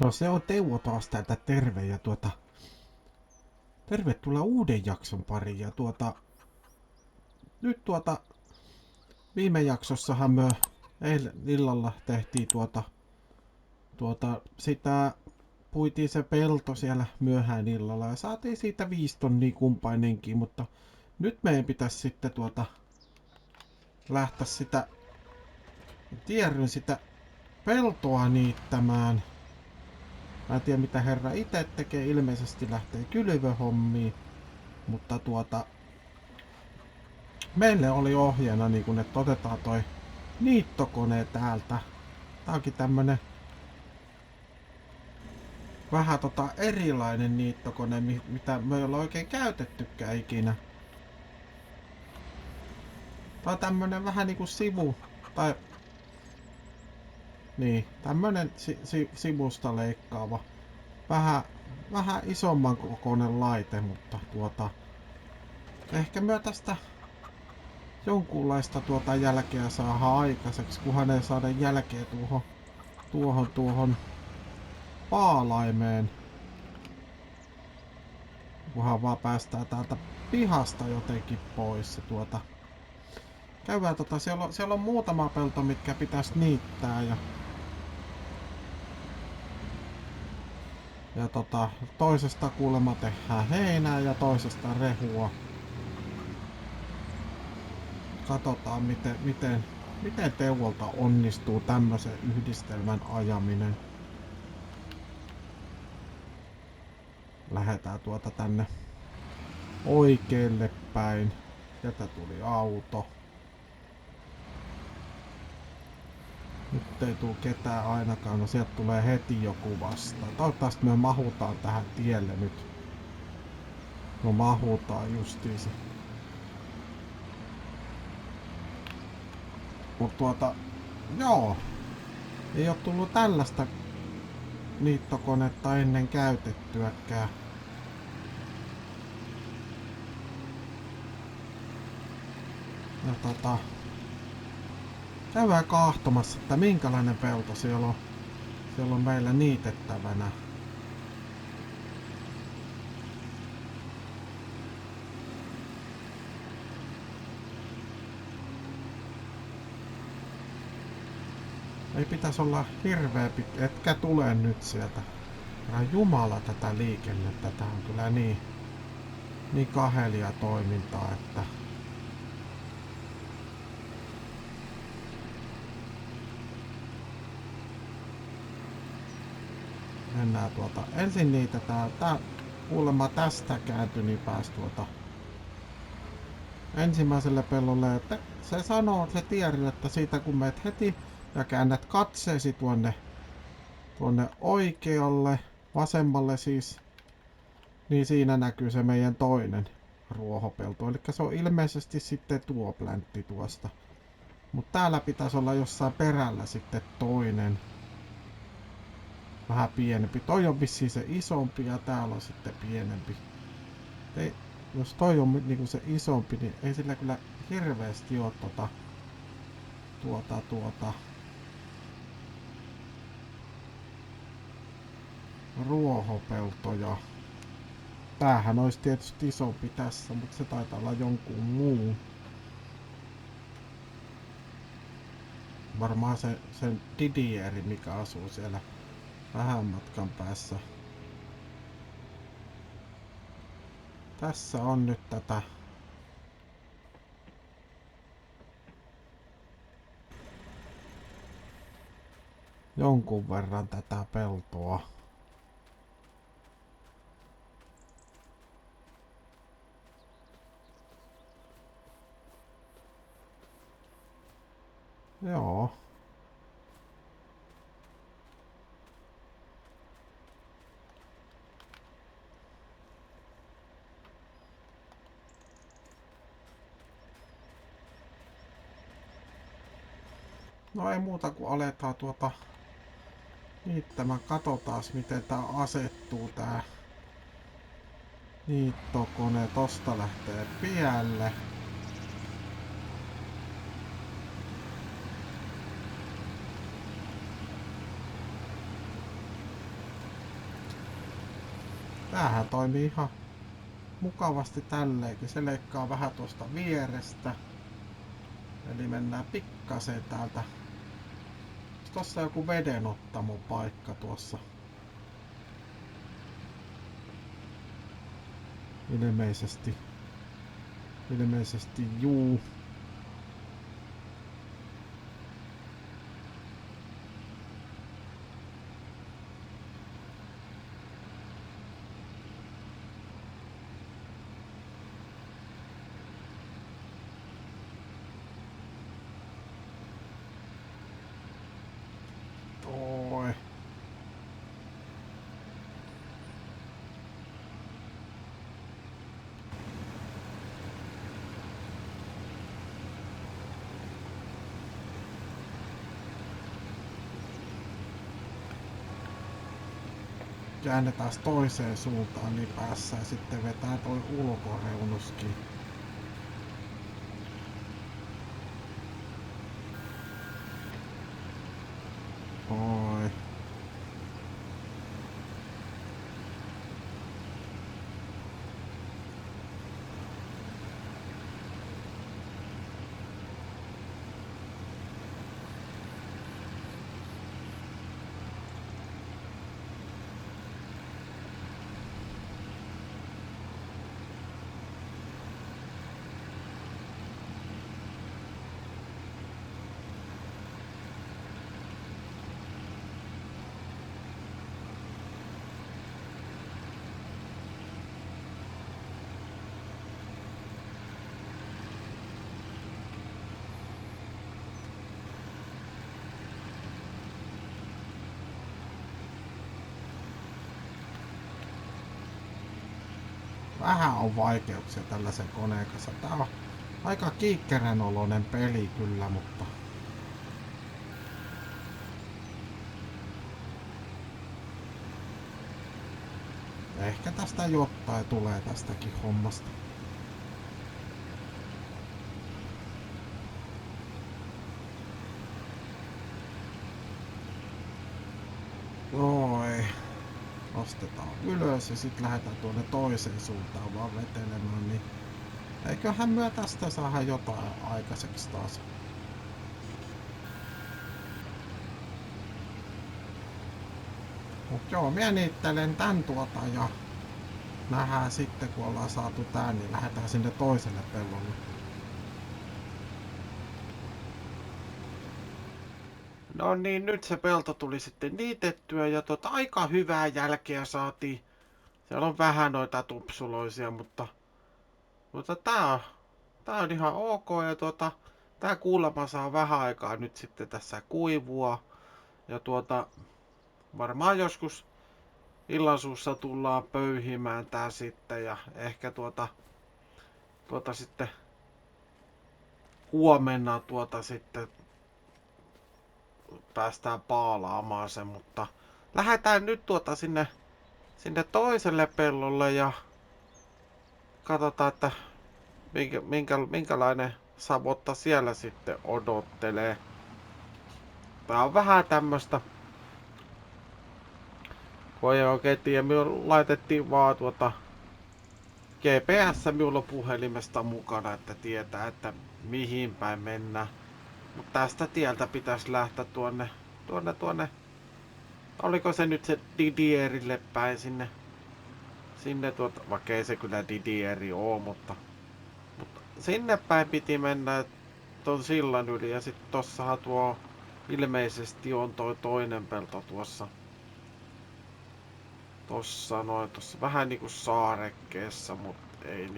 No se on Teuvo taas täältä terve ja tervetuloa uuden jakson pariin ja nyt viime jaksossahan me eilen illalla tehtiin sitä puitiin se pelto siellä myöhään illalla ja saatiin siitä 5 tonnia kumpainenkin, mutta nyt meidän pitäisi sitten lähteä sitä Tierryn sitä peltoa niittämään. Mä en tiedä mitä herra itse tekee, ilmeisesti lähtee kylvöhommiin, mutta meille oli ohjeena niin kun, että otetaan toi niittokone täältä. Tää onkin tämmönen vähän erilainen niittokone, mitä me ei olla oikein käytettykään ikinä. Tää on tämmönen vähän niinku sivu, tai niin, tämmönen sivusta leikkaava. Vähän isomman kokoinen laite, mutta ehkä me tästä jonkunlaista jälkeä saa aikaiseksi, kunhan ei saada jälkeä tuohon paalaimeen. Kunhan vaan päästään täältä pihasta jotenkin pois. Käydään siellä on muutama pelto, mitkä pitäisi niittää ja toisesta kuulemma tehdään heinää ja toisesta rehua. Katsotaan miten Teuvolta onnistuu tämmöisen yhdistelmän ajaminen. Lähetään tänne oikealle päin. Sieltä tuli auto. Nyt ei tuu ketään ainakaan, no sieltä tulee heti joku vastaan. Toivottavasti me mahutaan tähän tielle nyt. No mahutaan justiinsa. Mut joo. Ei oo tullut tällaista niittokonetta ennen käytettyäkään. Ja käydään kaahtomassa, että minkälainen pelto siellä on meillä niitettävänä. Ei pitäisi olla hirveä etkä tule nyt sieltä. Herran Jumala tätä liikennettä, tää on kyllä niin kahelia toimintaa, että mennään ensin niitetään. Tää kuulemma tästä kääntyi niin pääs ensimmäiselle pellolle, että se sanoo se Tierry, että siitä kun meet heti ja käännät katseesi tuonne oikealle, vasemmalle siis, niin siinä näkyy se meidän toinen ruohopelto. Eli se on ilmeisesti sitten tuo pläntti tuosta. Mutta täällä pitäisi olla jossain perällä sitten toinen. Vähän pienempi. Toi on vissiin se isompi ja täällä on sitten pienempi. Jos toi on niinku se isompi, niin ei sillä kyllä hirveästi oo ruohopeltoja. Tämähän olisi tietysti isompi tässä, mutta se taitaa olla jonkun muu. Varmaan sen Didieri, mikä asuu siellä vähän matkan päässä. Tässä on nyt tätä jonkun verran tätä peltoa. Joo. No ei muuta kuin aletaan niittämään. Katsotaan miten tää asettuu tää niittokone. Tosta lähtee pialle. Tämähän toimii ihan mukavasti tälleenkin. Se leikkaa vähän tuosta vierestä. Eli mennään pikkasen täältä. Tossa on joku vedenottamo paikka tuossa. Ilmeisesti juu. Oi. Käännetään toiseen suuntaan, niin päässään sitten vetää toi ulkoreunuskin. Oi. Vähän on vaikeuksia tällaisen koneen kanssa. Tää on aika kiikkerän oloinen peli kyllä, mutta ehkä tästä jotain tulee tästäkin hommasta. Oi. Nostetaan ylös ja sitten lähdetään tuonne toiseen suuntaan vaan vetelemään, niin eiköhän myö tästä saada jotain aikaiseksi taas. Mut joo, minä niittelen tän ja nähdään sitten kun ollaan saatu tää, niin lähdetään sinne toiselle pellolle. No niin, nyt se pelto tuli sitten niitettyä ja aika hyvää jälkeä saatiin. Siellä on vähän noita tupsuloisia, mutta tää on ihan ok ja tää kuulemma saa vähän aikaa nyt sitten tässä kuivua. Ja varmaan joskus illansuussa tullaan pöyhimään tää sitten ja ehkä sitten huomenna sitten päästään paalaamaan se, mutta lähdetään nyt sinne toiselle pellolle ja katsotaan, että minkälainen savotta siellä sitten odottelee. Tää on vähän tämmöstä, kun ei oikein tiedä, me laitettiin vaan GPS minulla puhelimesta mukana, että tietää, että mihin päin mennään. Mutta tästä tieltä pitäisi lähteä tuonne, oliko se nyt se Didierille päin sinne vaikka ei se kyllä Didieri oo, mutta sinne päin piti mennä ton sillan yli ja sit tossahan tuo ilmeisesti on toi toinen pelto tuossa vähän niinku saarekkeessa, mut ei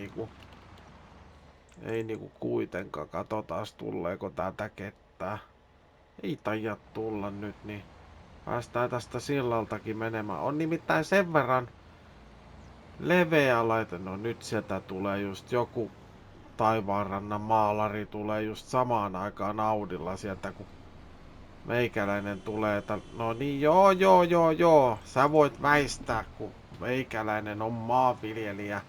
niinku kuitenkaan. Katsotaan tuleeko täältä ketään. Ei taida tulla nyt, niin päästään tästä sillaltakin menemään. On nimittäin sen verran leveä laite. No nyt sieltä tulee just joku taivaanrannan maalari tulee just samaan aikaan Audilla sieltä, kun meikäläinen tulee. No niin, joo. Sä voit väistää, kun meikäläinen on maanviljelijä.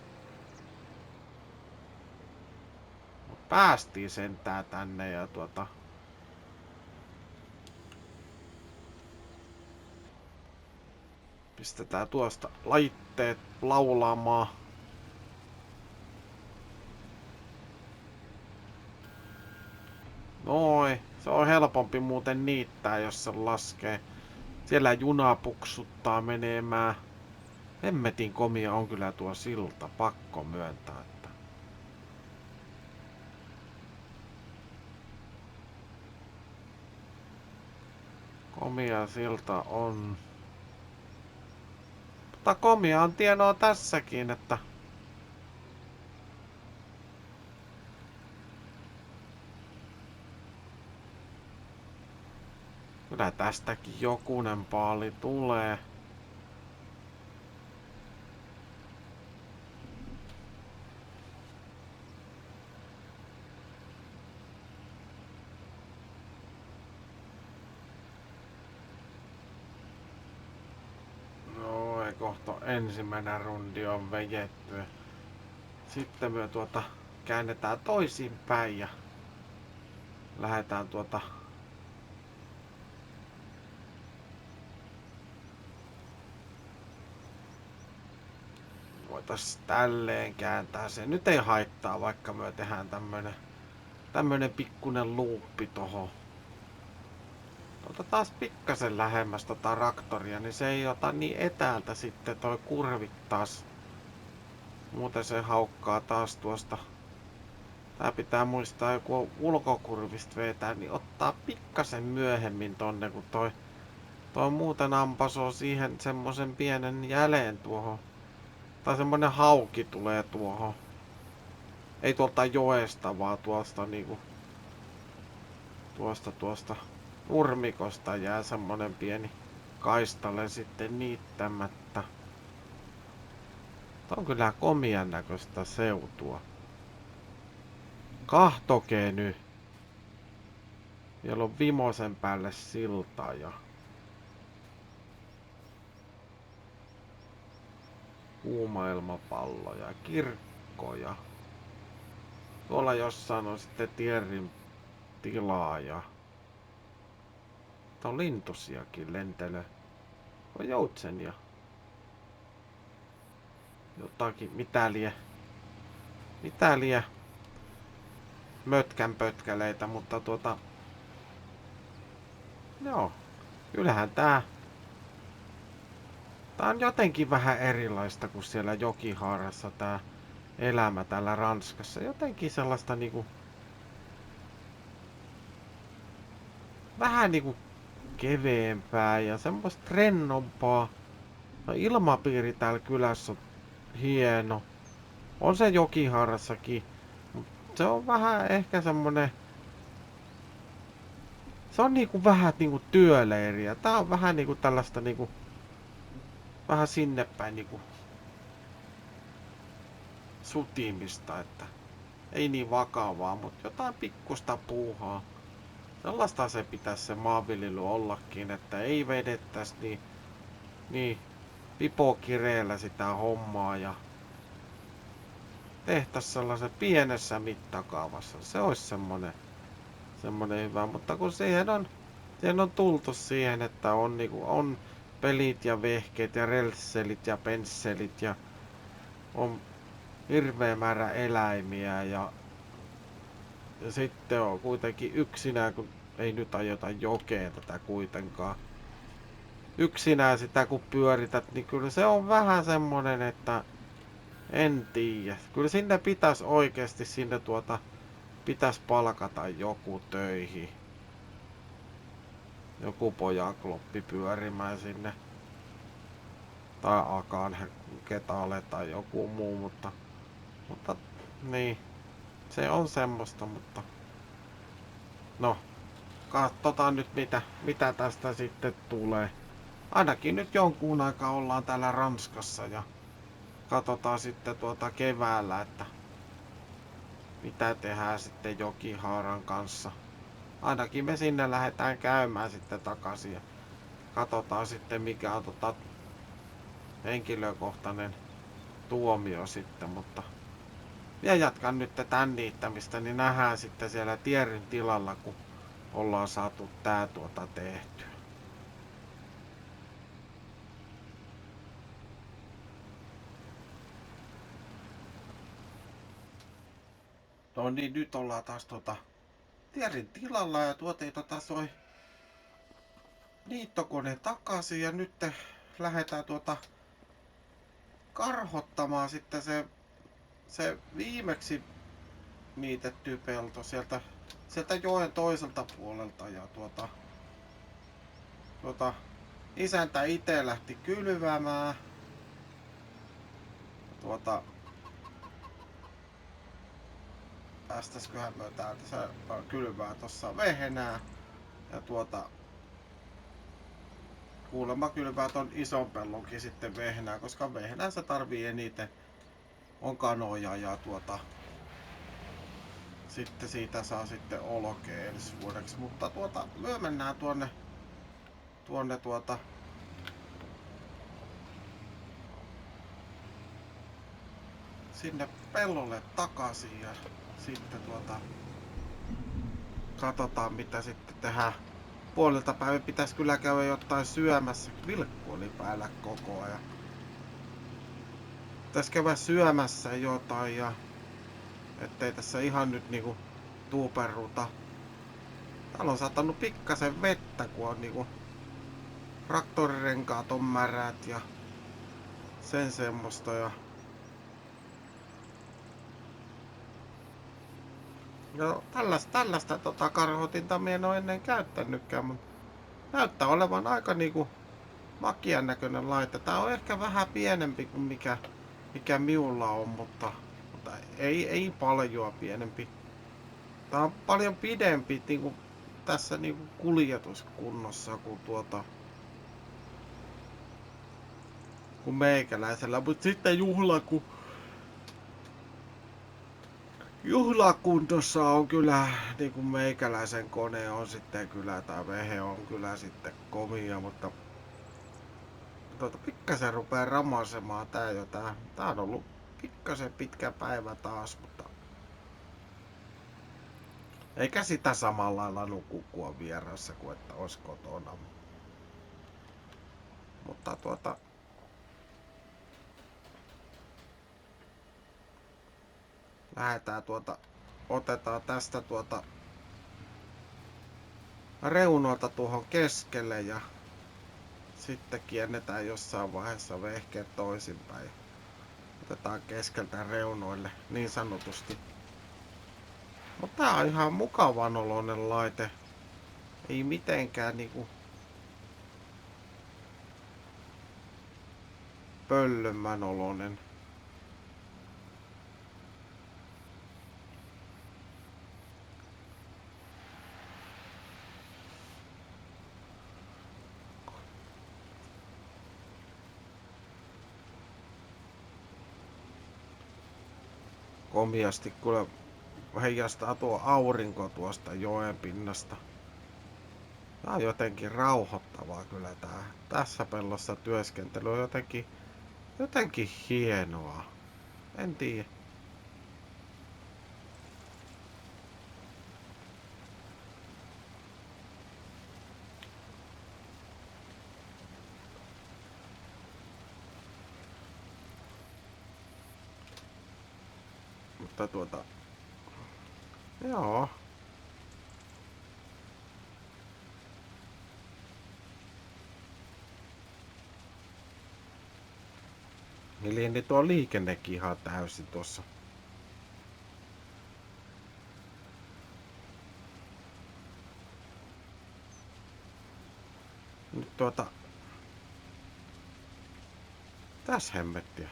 Mut päästiin sentään tänne ja Pistetään tuosta laitteet laulaamaan. Noi, se on helpompi muuten niittää, jos se laskee. Siellä juna puksuttaa menemään. Hemmetin komia on kyllä tuo silta, pakko myöntää. Että komia silta on. Mutta komia on tienoa tässäkin, että kyllä tästäkin jokunen paali tulee. Kohta ensimmäinen rundi on vejetty. Sitten me käännetään toisinpäin ja lähdetään voitais tälleen kääntää se. Nyt ei haittaa, vaikka me tehdään tämmönen pikkunen luuppi tohon. Taas pikkasen lähemmäs traktoria, niin se ei ota niin etäältä sitten toi kurvit taas. Muuten se haukkaa taas tuosta. Tää pitää muistaa joku ulkokurvista vetää, niin ottaa pikkasen myöhemmin tonne, kun toi muuten ampasoo siihen semmosen pienen jäleen tuohon. Tai semmonen hauki tulee tuohon. Ei tuolta joesta, vaan tuosta niinku. Tuosta nurmikosta jää semmonen pieni kaistale sitten niittämättä. Tää on kyllä komian näköistä seutua. Kahtokee nyt. Siellä on Vimosen päälle silta ja kuuma ilmapallo ja kirkko ja tuolla jossain on sitten Tierrin tilaa ja tää on lintusiakin lentelee. On joutsenia. Jotakin, mitä lie mötkän pötkäleitä, mutta joo, kyllähän tää on jotenkin vähän erilaista kuin siellä Jokihaarassa tää elämä täällä Ranskassa. Jotenkin sellaista niinku vähän niinku keveempää ja semmoista rennompaa. No, ilmapiiri täällä kylässä on hieno. On se Jokihaarassakin. Se on vähän ehkä semmonen. Se on niinku vähän niinku työleiriä. Tää on vähän niinku tällaista niinku. Vähän sinne päin niinku. Sutimista, että ei niin vakavaa, mutta jotain pikkusta puuhaa. Sellaista se pitäisi se maanviljely ollakin, että ei vedettäisi niin pipokireellä sitä hommaa ja tehtäisiin sellaisen pienessä mittakaavassa. Se olisi semmonen hyvä, mutta kun siihen on tultu siihen, että on pelit ja vehkeet ja relsselit ja pensselit ja on hirveä määrä eläimiä ja sitten on kuitenkin yksinään, kun ei nyt ajota jokeen tätä kuitenkaan. Yksinään sitä kun pyörität, niin kyllä se on vähän semmonen, että en tiedä. Kyllä sinne pitäisi oikeesti pitäisi palkata joku töihin. Joku pojakloppi pyörimään sinne. Tai Akan Ketalle tai joku muu, mutta niin. Se on semmoista, mutta no, katsotaan nyt mitä tästä sitten tulee. Ainakin nyt jonkun aikaa ollaan täällä Ranskassa ja katsotaan sitten keväällä, että mitä tehdään sitten Jokihaaran kanssa. Ainakin me sinne lähdetään käymään sitten takaisin ja katsotaan sitten mikä on henkilökohtainen tuomio sitten, mutta ja jatkan nyt tän niittämistä, niin nähdään sitten siellä Tierrin tilalla, kun ollaan saatu tää tehtyä. No niin, nyt ollaan taas Tierin tilalla ja tuotiin soi niittokone takaisin ja nyt lähdetään karhottamaan sitten se viimeksi niitetty pelto sieltä joen toiselta puolelta ja isäntä itse lähti kylvämään. Päästäisköhän me täältä se kylvää tossa vehnää ja kuulemma kylvää ton ison pellonkin sitten vehnää, koska vehnää se tarvii eniten on kanoja ja sitten siitä saa sitten olkea ensi vuodeksi, mutta me mennään tuonne sinne pellolle takaisin ja sitten katsotaan mitä sitten tehdään. Puolilta päivän pitäisi kyllä käydä jotain syömässä. Vilkku oli päällä koko ajan. Pitäisi käydä syömässä jotain ja ettei tässä ihan nyt niinku tuuperruta. Täällä on saattanut pikkasen vettä, kun on niinku traktorirenkaat on märät ja sen semmoista ja no tällaista karhotinta mie en oo ennen käyttänytkään, mutta näyttää olevan aika niinku makian näköinen laite. Tää on ehkä vähän pienempi kuin mikä miulla on, mutta ei paljon pienempi. Tää on paljon pidempi niinku tässä niinku kuljetuskunnossa kuin kuin meikäläisellä, mutta sitten juhlakuntossa on kyllä niinku meikäläisen kone on sitten kyllä, tai vehe on kyllä sitten komia, mutta pikkasen rupee ramasemaan tää jo tää on ollut pikkasen pitkä päivä taas, mutta eikä sitä samalla lailla nuku kun on vieressä kuin että ois kotona. Mutta lähdetään otetaan tästä reunoilta tuohon keskelle ja sitten käännetään jossain vaiheessa vehkeet toisinpäin. Otetaan keskeltä reunoille niin sanotusti. Mutta tää on ihan mukavan oloinen laite. Ei mitenkään niinku pöllömmän oloinen. Komiasti kyllä heijastaa tuo aurinko tuosta joen pinnasta. Tää on jotenkin rauhoittavaa kyllä tässä pellossa työskentely on jotenkin hienoa. En tiedä. Mutta joo. Eli tuo liikennekin ihan täysin tuossa. Nyt tässä hemmettiä.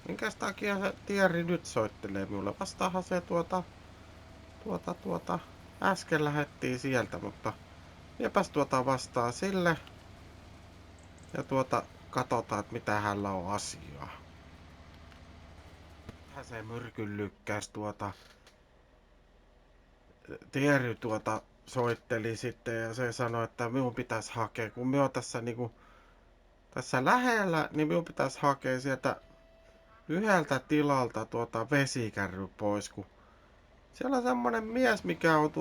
Minkäs takia se Tieri nyt soittelee minulle? Vastaahan se äsken lähettiin sieltä, mutta miepäs vastaa sille. Ja katsotaan, että mitä hänellä on asiaa. Hän se myrkyn lykkäs Tieri soitteli sitten ja se sanoi, että minun pitäisi hakea, kun minä oon tässä tässä lähellä, niin minun pitäisi hakea sieltä yhdeltä tilalta vesikärry pois, kun siellä on semmonen mies, mikä on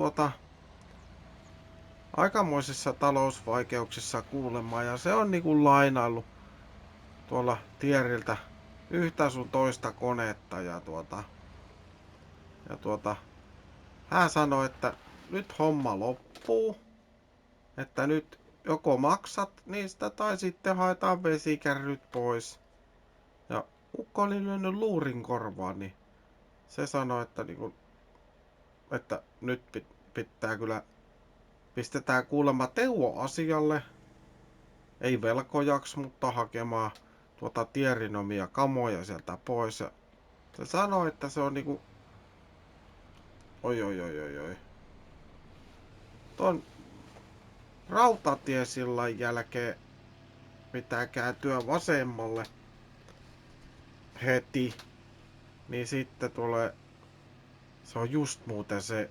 aikamoisissa talousvaikeuksissa kuulemma ja se on niinku lainaillut tuolla Tieriltä yhtä sun toista konetta ja Ja hän sanoi, että nyt homma loppuu. Että nyt joko maksat niistä tai sitten haetaan vesikärryt pois. Ja ukko oli lyönyt luurin korvaan, niin se sanoi, että, että nyt pitää kyllä, pistetään kuulemma Teuvo asialle. Ei velkojaksi, mutta hakemaan tierinomia kamoja sieltä pois. Ja se sanoi, että se on oi. Tuon rautatiesillan jälkeen pitää kääntyä vasemmalle heti. Niin sitten tulee, se on just muuten se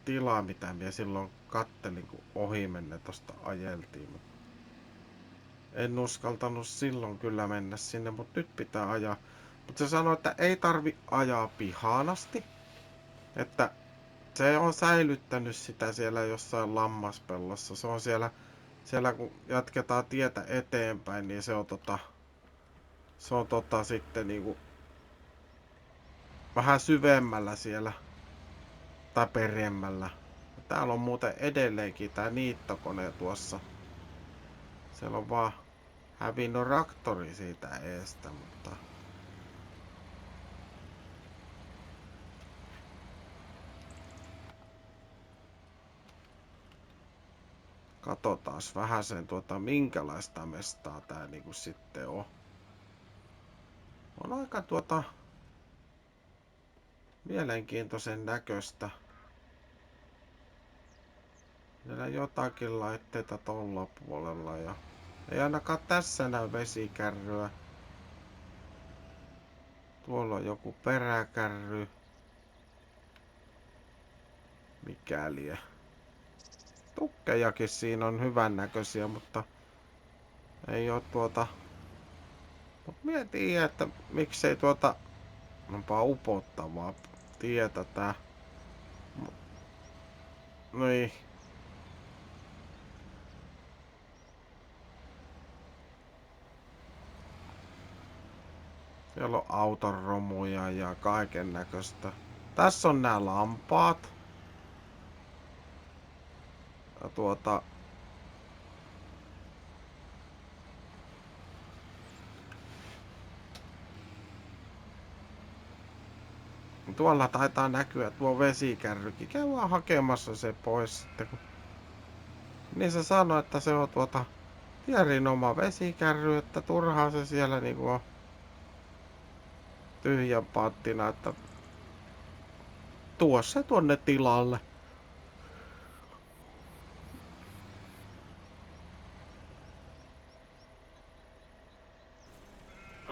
tila, mitä minä silloin kattelin, kun ohi menne tosta ajeltiin. En uskaltanut silloin kyllä mennä sinne, mutta nyt pitää ajaa. Mutta se sanoi, että ei tarvi ajaa pihanasti. Että se on säilyttänyt sitä siellä jossain lammaspellossa. Se on siellä kun jatketaan tietä eteenpäin, niin se on sitten vähän syvemmällä siellä. Tai peremmällä. Täällä on muuten edelleenkin tää niittokone tuossa. Siellä on vaan hävinnyt traktori siitä eestä, mutta katsotaan vähän sen minkälaista mestaa tää sitten on. On aika mielenkiintoisen näköistä. Siellä jotakin laitteita tolla puolella ja ei ainakaan tässä näy vesikärryä. Tuolla on joku peräkärry. Mikäli. Tukkejakin siinä on hyvän näköisiä, mutta ei oo Mut mietin, että miksei onpa upottavaa tietä tää. Niin. Siellä on autoromuja ja kaiken näköistä. Tässä on nää lampaat. Ja tuolla taitaa näkyä tuo vesikärrykin. Käy vaan hakemassa se pois sitten. Niin se sanoi, että se on tierin oma vesikärry, että turhaa se siellä on tyhjän panttina, että tuo se tuonne tilalle.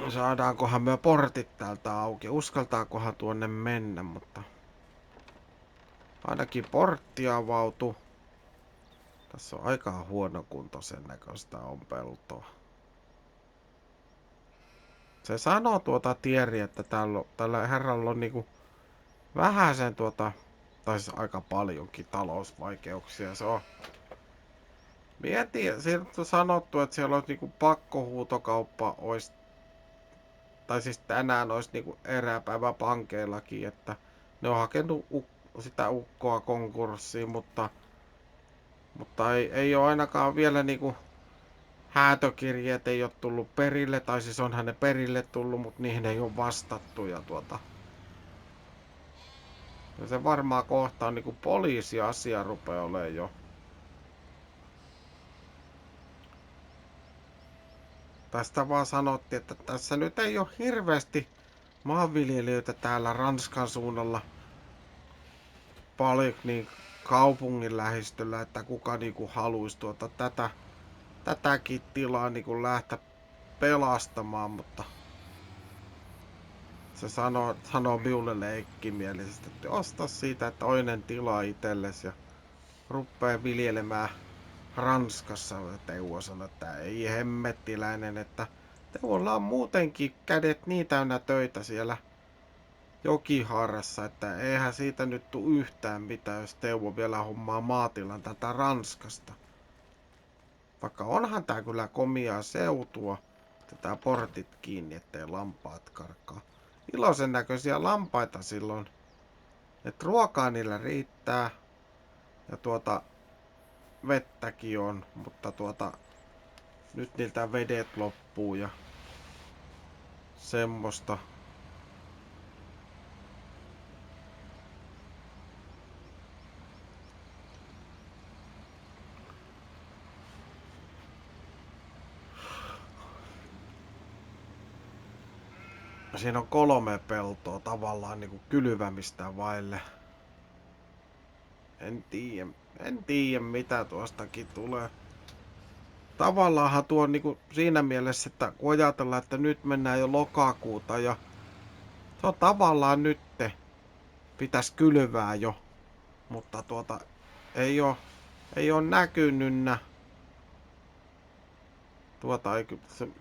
Saadaankohan me portit täältä auki? Uskaltaakohan tuonne mennä, mutta ainakin portti avautuu. Tässä on aika huonokuntoisen näköistä on peltoa. Se sanoo Tieri, että tällä herralla on vähäsen tai siis aika paljonkin talousvaikeuksia. Se on. Mietin, sieltä on sanottu, että siellä olisi pakkohuutokauppa olisi, tai siis tänään olisi eräpäivä pankeillakin, että ne on hakenut sitä ukkoa konkurssiin, mutta ei ole ainakaan vielä häätökirjeet ei ole tullut perille, tai siis onhan ne perille tullut, mutta niihin ei ole vastattu. Ja se varmaan kohta on poliisiasia rupeaa olemaan jo. Tästä vaan sanottiin, että tässä nyt ei ole hirveästi maanviljelijöitä täällä Ranskan suunnalla paljon kaupungin lähistöllä, että kuka haluaisi tätäkin tilaa lähteä pelastamaan, mutta se sanoo minulle leikkimielisesti, että osta siitä toinen tila itsellesi ja ruppee viljelemään Ranskassa. Teuvo sanoi, että ei hemmettiläinen, että Teuvolla on muutenkin kädet niin täynnä töitä siellä Jokiharrassa, että eihän siitä nyt tule yhtään mitään, jos Teuvo vielä hommaa maatilan tätä Ranskasta. Vaikka onhan tää kyllä komiaa seutua, että tää portit kiinni, ettei lampaat karkaa. iloisen näköisiä lampaita silloin. Et ruokaa niillä riittää. Ja vettäkin on, mutta nyt niiltä vedet loppuu ja semmoista. Siinä on 3 peltoa tavallaan niinku kylvämistä vaille. En tiedä mitä tuostakin tulee. Tavallaanhan tuo on niinku siinä mielessä, että kun ajatellaan, että nyt mennään jo lokakuuta ja se on tavallaan nytte pitäisi kylvää jo, mutta ei oo näkynynnä.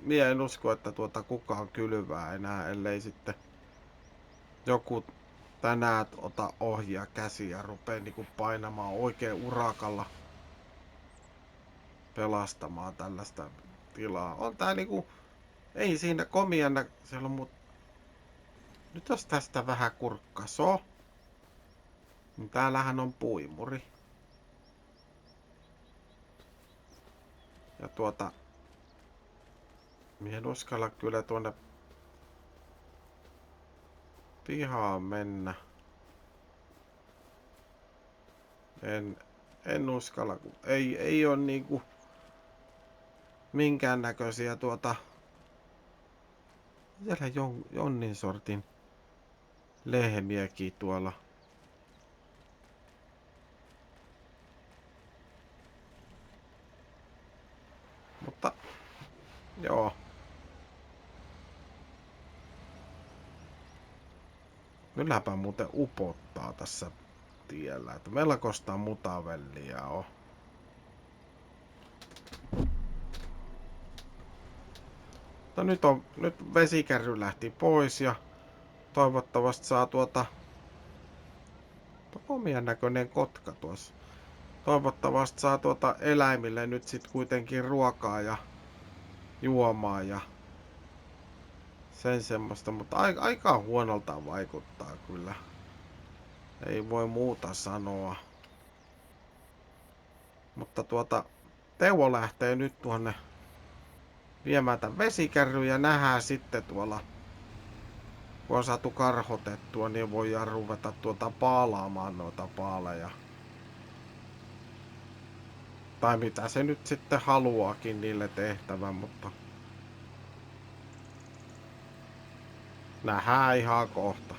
Mie en usko, että kukaan kylvää enää, ellei sitten joku tänään ota ohjia käsiä ja rupee niinku painamaan oikein urakalla pelastamaan tällaista tilaa. On tää niinku, ei siinä komiana, siellä on nyt jos tästä vähän kurkkasoo, niin täällähän on puimuri. Ja mie en uskalla kyllä tuonne pihaan mennä. En uskalla, kun ei oo niinku minkäännäköisiä siellä jonnin sortin lehmiäkin tuolla. Mutta joo. Kylläpä muuten upottaa tässä tiellä, että melkoista mutavellia on. No nyt vesikärry lähti pois ja toivottavasti saa omien näköinen kotka tuossa. Toivottavasti saa eläimille nyt sit kuitenkin ruokaa ja juomaa ja sen semmoista, mutta aika huonolta vaikuttaa kyllä. Ei voi muuta sanoa. Mutta Teuvo lähtee nyt tuonne viemään tämän vesikärryn ja nähdään sitten tuolla, kun on saatu karhotettua, niin voidaan ruveta paalaamaan noita paaleja. Tai mitä se nyt sitten haluaakin niille tehtävän, mutta nähdään ihan kohta.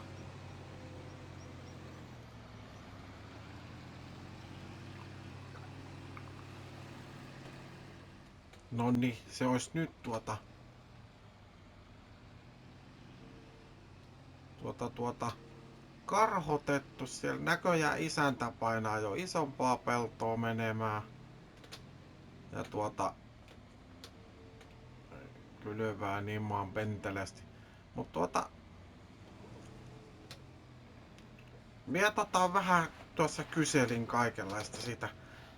Nonni, se olisi nyt karhotettu. Siellä näköjään isäntä painaa jo isompaa peltoa menemään. Ja kylvää niin maan penteleesti. Mut mie vähän tuossa kyselin kaikenlaista siitä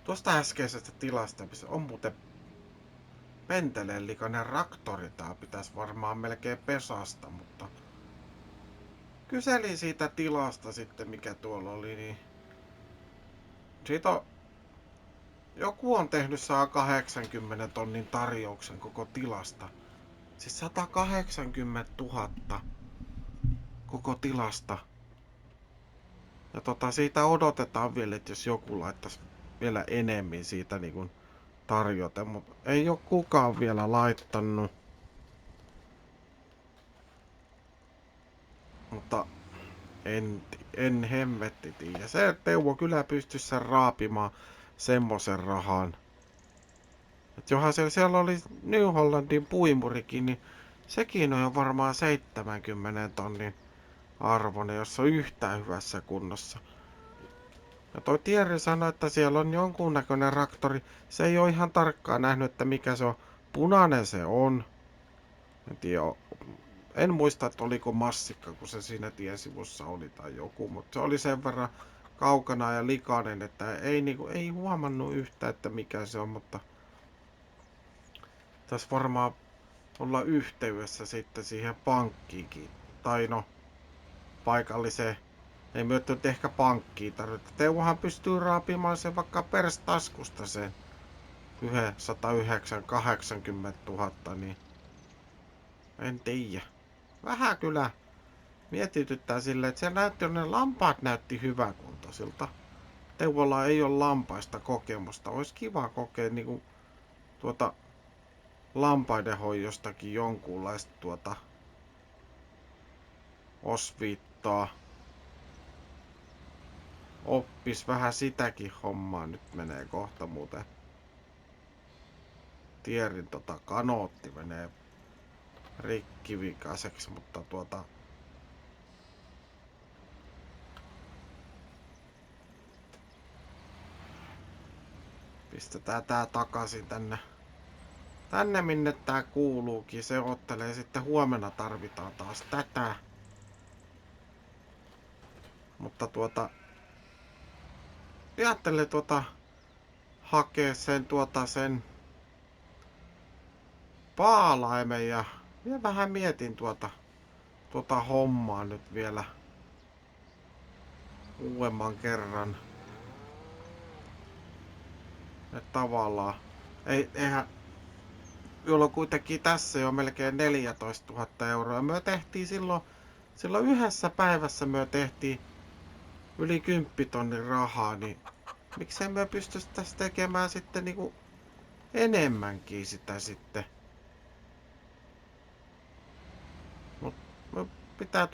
tuosta äskeisestä tilasta, missä on muuten penteleen likainen raktori. Tää pitäisi varmaan melkein pesasta, mutta kyselin siitä tilasta sitten, mikä tuolla oli, niin siitä joku on tehnyt 180 tonnin tarjouksen koko tilasta. Siis 180 000 koko tilasta. Ja siitä odotetaan vielä, että jos joku laittaisi vielä enemmän siitä niin kuin tarjote, mutta ei ole kukaan vielä laittanut. Mutta en hemmetti tiedä. Se Teuvo kyllä pystyisi sen raapimaan semmosen rahan. Et johan siellä oli New Hollandin puimurikin, niin sekin on jo varmaan 70 tonnin arvoinen, jos on yhtään hyvässä kunnossa. Ja toi Thierry sanoi, että siellä on jonkunnäköinen traktori. Se ei ole ihan tarkkaan nähnyt, että mikä se on. Punainen se on. En tiedä. En muista, että oliko massikka, kun se siinä tiesivussa oli tai joku, mutta se oli sen verran kaukana ja likainen, että ei huomannut yhtä, että mikä se on, mutta tässä varmaan olla yhteydessä sitten siihen pankkiinkin. Tai no, paikalliseen. Ei myötä ehkä pankkiin tarvita. Teuvohan pystyy raapimaan sen vaikka perstaskusta sen 180 000, niin en tiedä. Vähän kyllä mietityttää silleen, että se näytti, ne lampaat näytti hyväkuntoisilta. Teuvolla ei ole lampaista kokemusta. Olisi kiva kokea niinku lampaiden hoidostakin jonkunlaista osviittaa. Oppis vähän sitäkin hommaa. Nyt menee kohta muuten. Tierin kanootti menee rikkivikaiseksi, mutta pistetään tää takaisin tänne minne tää kuuluukin. Se ottelee sitten huomenna tarvitaan taas tätä. Mutta ajattelin hakea sen paalaimen ja vähän mietin hommaa nyt vielä uudemman kerran. Et tavallaan eihän jolloin kuitenkin tässä jo melkein 14 000 euroa. Me tehtiin silloin yhdessä päivässä me tehtiin yli 10 000 rahaa, niin miksei me pystyisi tässä tekemään sitten niinku enemmänkin sitä sitten. Mut me pitää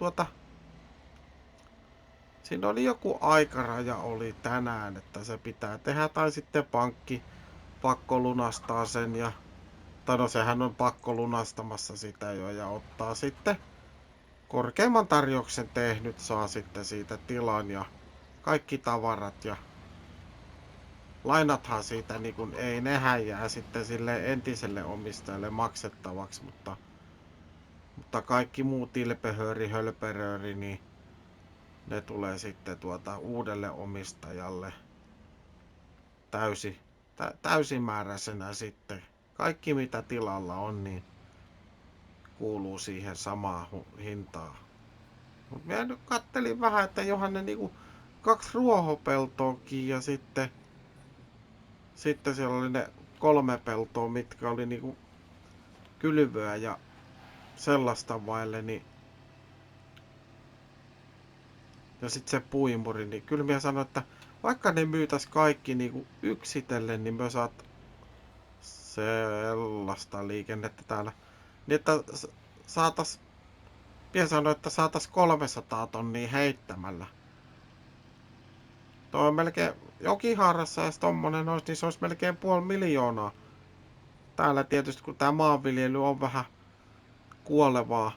siinä oli joku aikaraja oli tänään, että se pitää tehdä tai sitten pankki pakko lunastaa sen ja tai no sehän on pakko lunastamassa sitä jo ja ottaa sitten korkeimman tarjouksen tehnyt saa sitten siitä tilan ja kaikki tavarat ja lainathan siitä niin kun ei nehän jää sitten sille entiselle omistajalle maksettavaksi, mutta kaikki muu tilpehööri, hölperööri, niin ne tulee sitten uudelle omistajalle täysimääräisenä sitten. Kaikki mitä tilalla on, niin kuuluu siihen samaan hintaan. Mut mä nyt kattelin vähän, että johan ne niinku 2 ruohopeltoakin ja sitten siellä oli ne 3 peltoa, mitkä oli niinku kylvöä ja sellaista vaille, niin ja sitten se puimuri, niin kyllä minä sanoin, että vaikka ne myytäis kaikki niinku yksitellen, niin me saat sellaista liikennettä täällä. Niin että minä sanoin, että saatais 300 tonnia heittämällä. Tuo on melkein Jokihaarassa, jos tommonen olisi, niin se olisi melkein 500 000. Täällä tietysti, kun tää maanviljely on vähän kuolevaa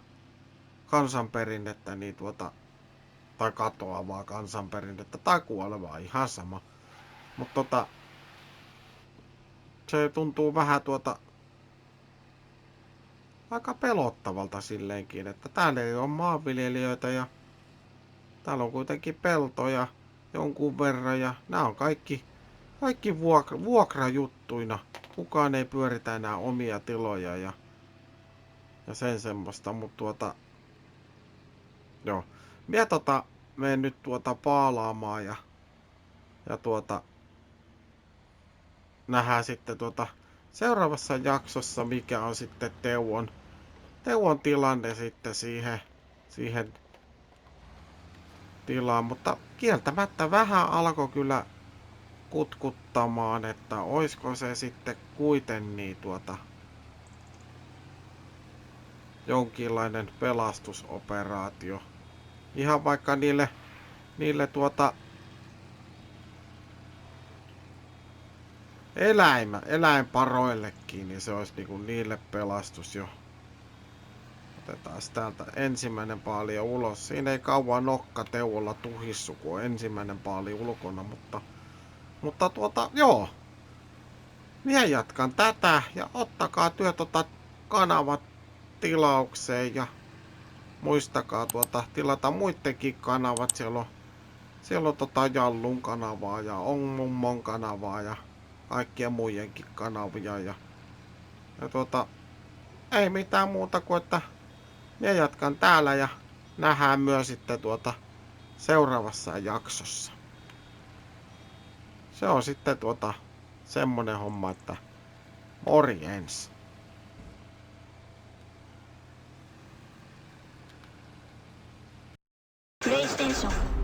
kansanperinnettä, niin tai katoavaa kansanperinnettä, tai kuolevaa, ihan sama. Mutta se tuntuu vähän aika pelottavalta silleenkin, että täällä ei ole maanviljelijöitä ja täällä on kuitenkin peltoja jonkun verran ja nämä on kaikki vuokrajuttuina. Kukaan ei pyöritä enää omia tiloja ja sen semmoista, mutta joo. Mie menen nyt paalaamaan ja nähdään sitten seuraavassa jaksossa, mikä on sitten Teuon tilanne sitten siihen tilaan, mutta kieltämättä vähän alkoi kyllä kutkuttamaan, että oisko se sitten kuitenkin jonkinlainen pelastusoperaatio. Ihan vaikka niille eläinparoillekin, niin se olisi niinku niille pelastus jo. Otetaan täältä ensimmäinen paali ulos. Siinä ei kauan nokka Teuvolla tuhissu, kun on ensimmäinen paali ulkona, mutta joo. Minä jatkan tätä ja ottakaa kanavat tilaukseen ja muistakaa tilata muidenkin kanavat. Siellä on Jallun kanavaa ja Mummon kanavaa ja kaikkien muidenkin kanavia ja ei mitään muuta kuin että minä jatkan täällä ja nähdään myös sitten seuraavassa jaksossa. Se on sitten semmonen homma, että morjens. PlayStation